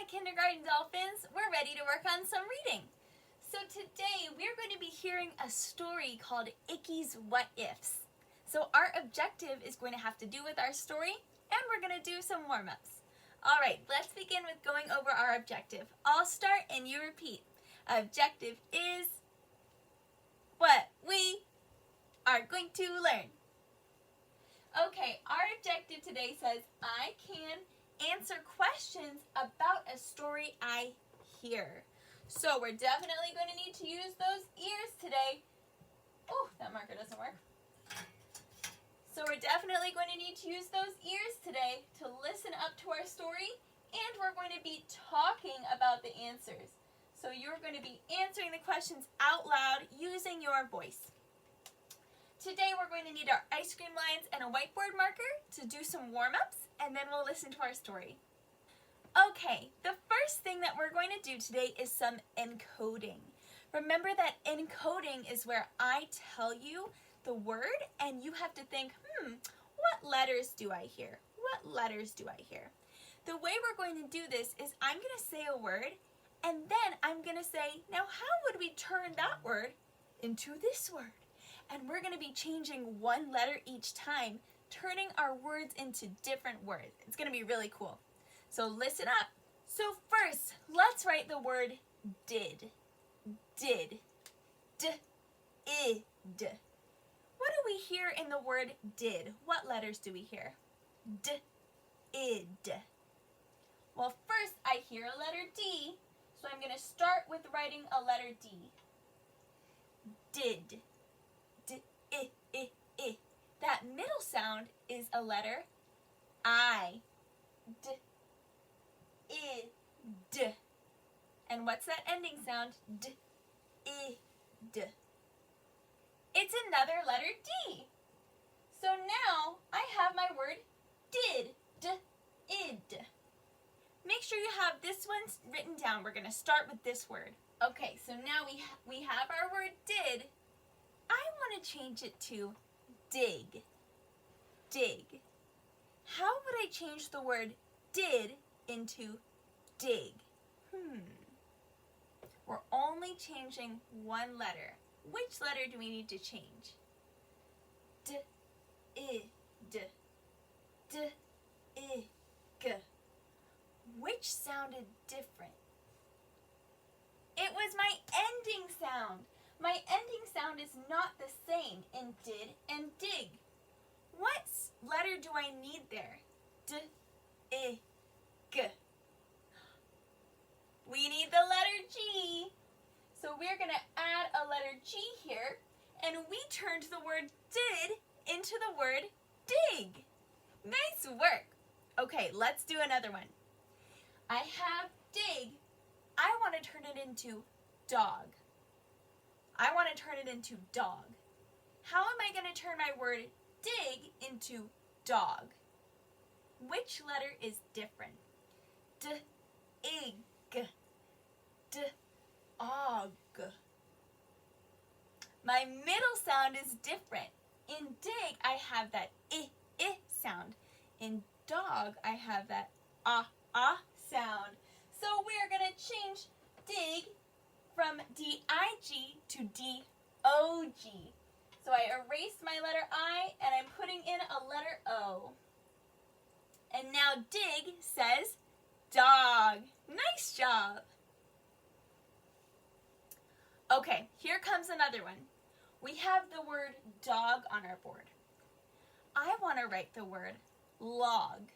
my kindergarten dolphins, we're ready to work on some reading. So today we're going to be hearing a story called Icky's What Ifs. So our objective is going to have to do with our story, and we're going to do some warm-ups. Alright, let's begin with going over our objective. I'll start and you repeat. Objective is what we are going to learn. Okay, our objective today says I can answer questions about a story I hear. So we're definitely going to need to use those ears today. Oh, that marker doesn't work. So we're definitely going to need to use those ears today to listen up to our story, and we're going to be talking about the answers. So you're going to be answering the questions out loud using your voice. Today we're going to need our ice cream lines and a whiteboard marker to do some warm-ups, and then we'll listen to our story. Okay, the first thing that we're going to do today is some encoding. Remember that encoding is where I tell you the word and you have to think, what letters do I hear? What letters do I hear? The way we're going to do this is I'm going to say a word, and then I'm going to say, now how would we turn that word into this word? And we're going to be changing one letter each time, turning our words into different words. It's going to be really cool. So listen up. So first, let's write the word did. Did. D-id. What do we hear in the word did? What letters do we hear? D-id. Well, first I hear a letter D, so I'm going to start with writing a letter D. Did. D-I-I-I. That middle sound is a letter I. D-I-D. And what's that ending sound? D-I-D. It's another letter D. So now I have my word did. D-id. Make sure you have this one written down. We're going to start with this word. Okay, so now we have our word did. I want to change it to dig. Dig. How would I change the word did into dig? We're only changing one letter. Which letter do we need to change? D-I-D. D-I-G. Which sounded different? It was my ending sound. My ending sound is not the same in did and dig. What letter do I need there? D-I-G. We need the letter G. So we're going to add a letter G here, and we turned the word did into the word dig. Nice work. Okay, let's do another one. I have dig. I want to turn it into dog. I want to turn it into dog. How am I going to turn my word dig into dog? Which letter is different? D-I-G. D-Og. My middle sound is different. In dig, I have that I sound. In dog, I have that ah sound. So we're going to change dig from D-I-G to D-O-G. So I erased my letter I, and I'm putting in a letter O. And now dig says dog. Nice job. Okay, here comes another one. We have the word dog on our board. I want to write the word log.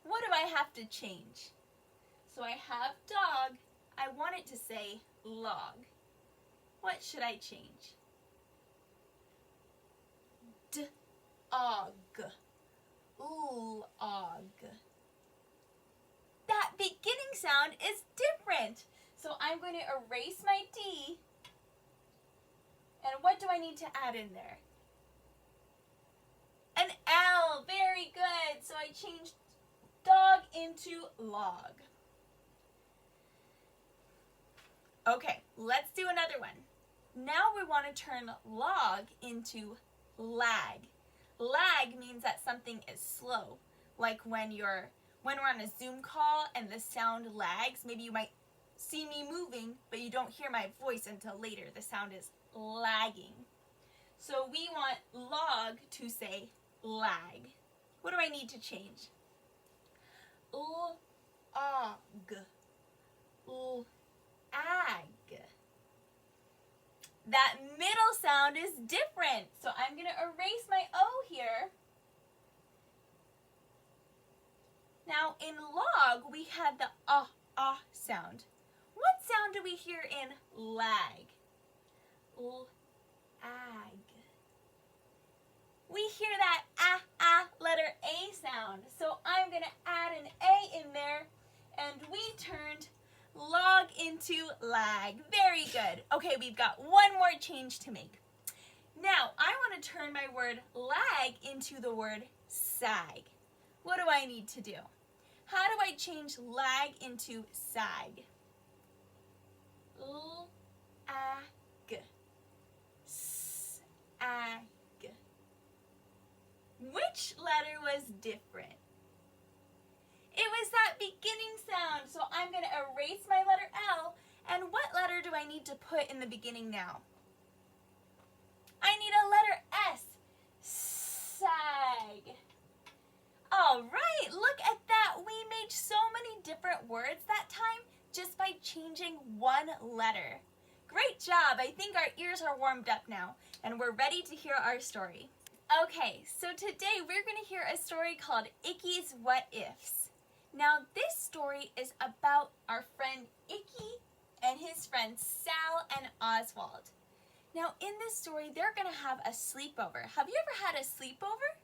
What do I have to change? So I have dog. I want it to say log. What should I change? D-og. L-og. That beginning sound is different. So I'm going to erase my D. And what do I need to add in there? An L. Very good. So I changed dog into log. Okay, let's do another one. Now we want to turn log into lag. Lag means that something is slow, like when you're when we're on a Zoom call and the sound lags, maybe you might see me moving, but you don't hear my voice until later. The sound is lagging. So we want log to say lag. What do I need to change? L-A-G. L-A-G. That middle sound is different. So I'm going to erase my O here. Now in log, we had the sound. What sound do we hear in lag? Lag. We hear that letter A sound. So I'm going to add an A in there, and we turned log into lag. Very good. Okay, we've got one more change to make. Now, I want to turn my word lag into the word sag. What do I need to do? How do I change lag into sag? L-A-G. Sag. Which letter was different? It was that beginning sound. So I'm going to erase my letter L. And what letter do I need to put in the beginning now? I need a letter S. Sag. All right, look at that. We made so many different words that time just by changing one letter. Great job. I think our ears are warmed up now, and we're ready to hear our story. Okay, so today we're going to hear a story called Icky's What Ifs. Now, this story is about our friend Icky and his friends Sal and Oswald. Now, in this story, they're going to have a sleepover. Have you ever had a sleepover?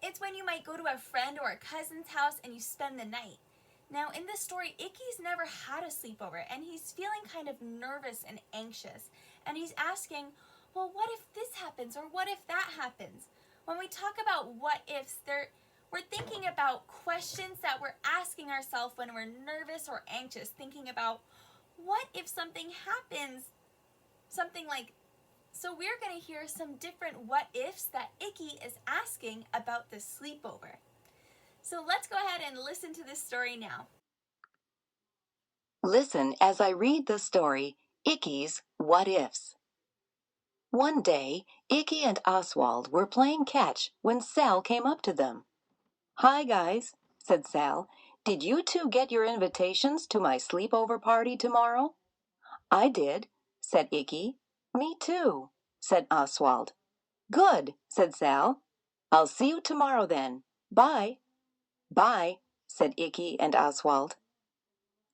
It's when you might go to a friend or a cousin's house and you spend the night. Now, in this story, Icky's never had a sleepover, and he's feeling kind of nervous and anxious. And he's asking, well, what if this happens, or what if that happens? When we talk about what ifs, we're thinking about questions that we're asking ourselves when we're nervous or anxious, thinking about, what if something happens? Something like, so we're going to hear some different what ifs that Icky is asking about the sleepover. So let's go ahead and listen to this story now. Listen as I read the story, Icky's What Ifs. One day, Icky and Oswald were playing catch when Sal came up to them. "Hi, guys," said Sal. "Did you two get your invitations to my sleepover party tomorrow?" "I did," said Icky. "Me too," said Oswald. "Good," said Sal. "I'll see you tomorrow then. Bye." "Bye," said Icky and Oswald.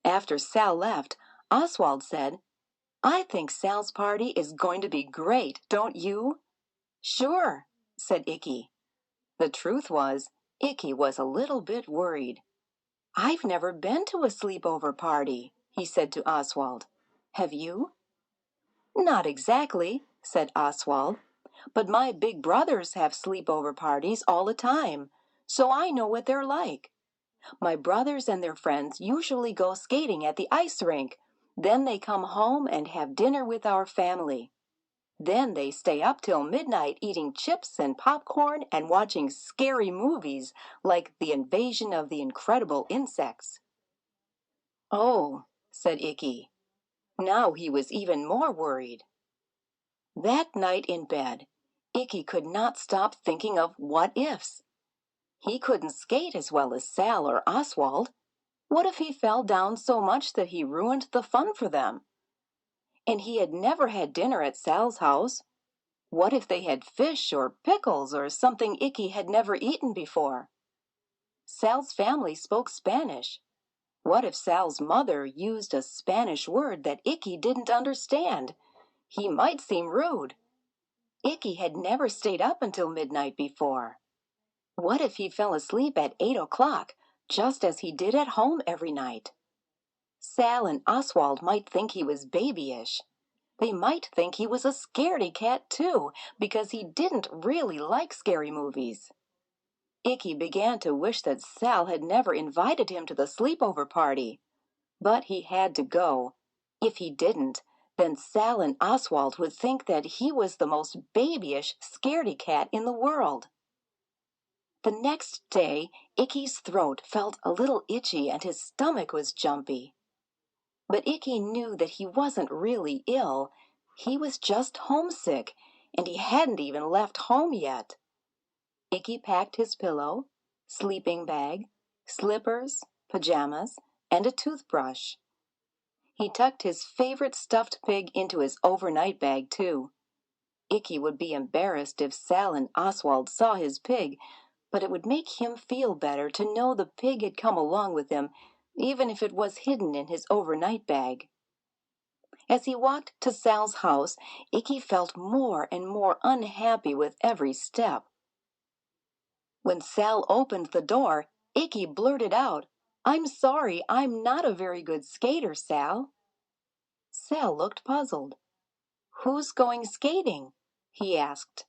After Sal left, Oswald said, "I think Sal's party is going to be great, don't you?" "Sure," said Icky. The truth was, Icky was a little bit worried. "I've never been to a sleepover party," he said to Oswald. "Have you?" "Not exactly," said Oswald, "but my big brothers have sleepover parties all the time, so I know what they're like. My brothers and their friends usually go skating at the ice rink. Then they come home and have dinner with our family. Then they stay up till midnight eating chips and popcorn and watching scary movies like The Invasion of the Incredible Insects." "Oh," said Icky. Now he was even more worried. That night in bed, Icky could not stop thinking of what ifs. He couldn't skate as well as Sal or Oswald. What if he fell down so much that he ruined the fun for them? And he had never had dinner at Sal's house. What if they had fish or pickles or something Icky had never eaten before? Sal's family spoke Spanish. What if Sal's mother used a Spanish word that Icky didn't understand? He might seem rude. Icky had never stayed up until midnight before. What if he fell asleep at 8 o'clock, just as he did at home every night? Sal and Oswald might think he was babyish. They might think he was a scaredy cat too, because he didn't really like scary movies. Icky began to wish that Sal had never invited him to the sleepover party. But he had to go. If he didn't, then Sal and Oswald would think that he was the most babyish scaredy cat in the world. The next day, Icky's throat felt a little itchy and his stomach was jumpy. But Icky knew that he wasn't really ill. He was just homesick, and he hadn't even left home yet. Icky packed his pillow, sleeping bag, slippers, pajamas, and a toothbrush. He tucked his favorite stuffed pig into his overnight bag, too. Icky would be embarrassed if Sal and Oswald saw his pig, but it would make him feel better to know the pig had come along with him, even if it was hidden in his overnight bag. As he walked to Sal's house, Icky felt more and more unhappy with every step. When Sal opened the door, Icky blurted out, "I'm sorry, I'm not a very good skater, Sal." Sal looked puzzled. "Who's going skating?" he asked.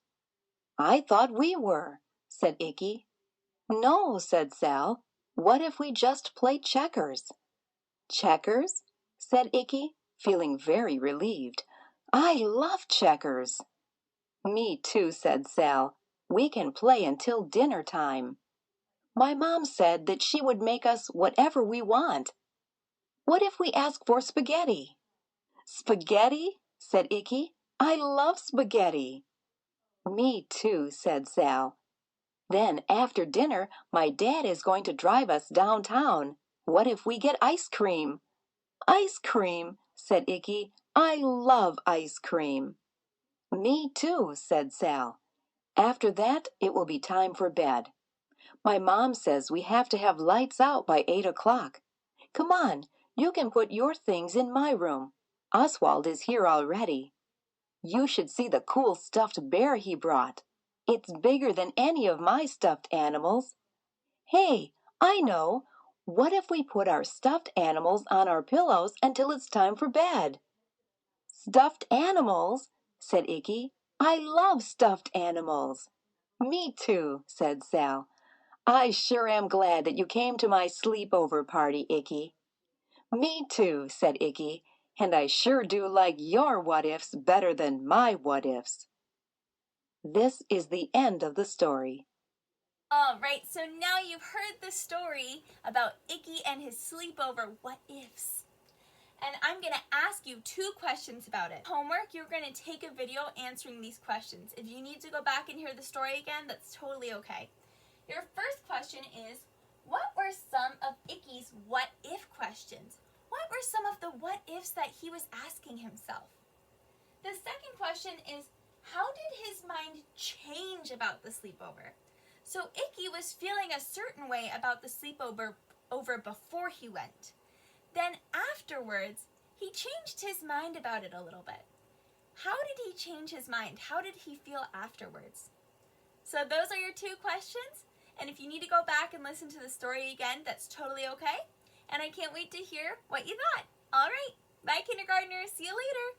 "I thought we were," said Icky. "No," said Sal. "What if we just play checkers?" "Checkers?" said Icky, feeling very relieved. "I love checkers." "Me too," said Sal. "We can play until dinner time. My mom said that she would make us whatever we want. What if we ask for spaghetti?" "Spaghetti?" said Icky. "I love spaghetti." "Me too," said Sal. "Then after dinner, my dad is going to drive us downtown. What if we get ice cream?" "Ice cream," said Icky. "I love ice cream." "Me too," said Sal. "After that, it will be time for bed. My mom says we have to have lights out by 8 o'clock. Come on, you can put your things in my room. Oswald is here already. You should see the cool stuffed bear he brought. It's bigger than any of my stuffed animals. Hey, I know. What if we put our stuffed animals on our pillows until it's time for bed?" "Stuffed animals?" said Icky. "I love stuffed animals." "Me too," said Sal. "I sure am glad that you came to my sleepover party, Icky." "Me too," said Icky. "And I sure do like your what-ifs better than my what-ifs." This is the end of the story. All right, so now you've heard the story about Icky and his sleepover what-ifs. And I'm going to ask you 2 questions about it. Homework, you're going to take a video answering these questions. If you need to go back and hear the story again, that's totally okay. Your first question is, what were some of Icky's what-if questions? What were some of the what-ifs that he was asking himself? The second question is, how did his mind change about the sleepover? So Icky was feeling a certain way about the sleepover before he went. Then afterwards, he changed his mind about it a little bit. How did he change his mind? How did he feel afterwards? So those are your 2 questions. And if you need to go back and listen to the story again, that's totally okay. And I can't wait to hear what you thought. All right. Bye, kindergartners. See you later.